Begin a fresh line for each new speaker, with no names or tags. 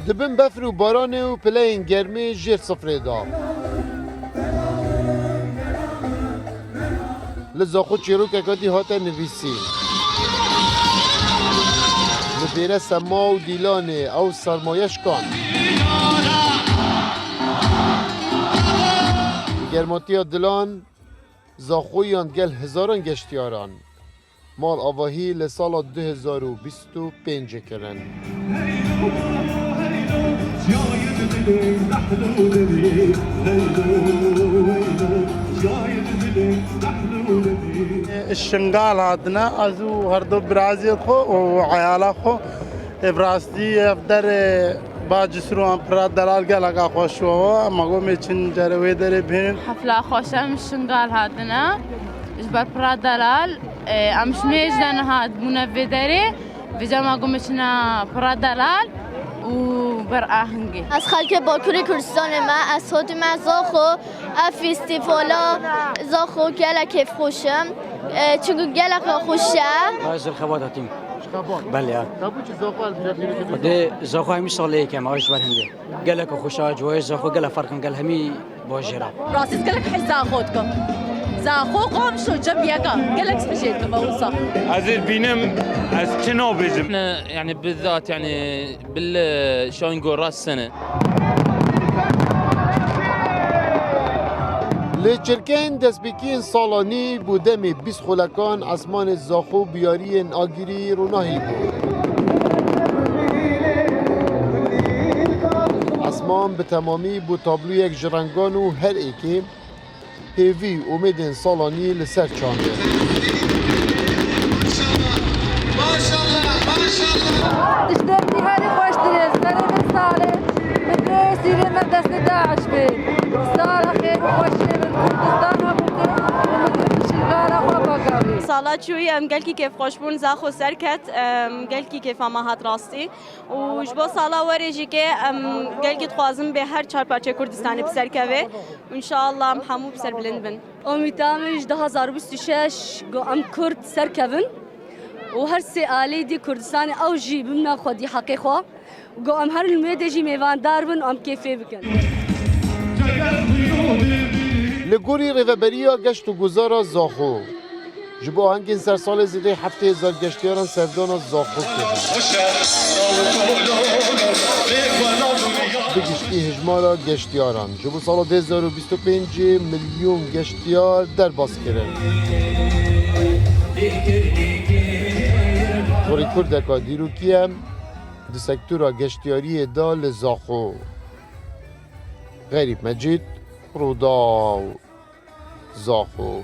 دبن بفر و باران و پلین گرمی جیر صفره دا لزاخو چیروک اکادی هاته نویسی لبیره سما و دیلانه او سرمایش کن گرماتی دلان زاخویان گل هزاران گشتیاران مال آواهی لسال 2025 کرن
الشنقال هاتنا ازو هردو برازيل خو وعيالا خو ابراستي افدر باجسرو امپرا دلال گلگا خوشو مگو میچن جروی داره بین
حفله خوشم الشنقال هاتنا اجبر برا دلال امش میجدن هات منوی داره ویجا مگو میچنا برا دلال و بر آهنگی
از خلک باکوری کردستان ما از خود من زاخو فستیوالا زاخو گله کیف خوشم چون گله خوشه
از الخوات هاتیم
خبان
بله
تابو چه زاخو البیرا
ده زاخو همی ساله کم آش بر هنده گله که خوشا جوای زاخو گله فرقم گله همی باجرا
راسيس قالك حس زاخوتكم زاخو قام شو جنب يقا قالك سبجيتكم اوصى
از بینم از چنا بجم
احنا يعني بالذات يعني شلون نقول راس السنه
لچرکین دستبیکین سالانی بودمی 20 خلکان اسمان زاخو بیاری آگیری روناهی بود اسمان به تمامی بود تابلو یک جرنگان و هر ایکی هیوی امیدن سالانی لسر چانده
تشتري هذه خوش درس أنا من صالح بدرس إلى مدرسة داعش بين صالح خير وخوش من كردستان ومن شغالة وبقري
صالات شوي قال كي كيف خوشبون زاخو سركت قال كي كيف ما هات راستي وجبو صالا وريجي كي قال كي تخوازم به هر چهار پارچه کردستانی بسرکوه وان شاء الله محمو بسر بلند بن
أميتامش 2026 قو أم كرد سركبن وهر سئالي دي كردستان أو جي بمنا خودي حقي خوا قو أم هر الميدة جي ميوان داربن أم كيفي بكن
لگوری ریوبریا گشت و گذارا زاخو جبو هنگین سر سال زیده 7000 گشتیاران سردان زاخو کردن بگشتی هجمارا گشتیاران جبو سال 2025 میلیون گشتیار در باز کردن خوری کردکا دیروکیم دو سکتورا گشتیاری دال زاخو غریب مجید روداو زاخو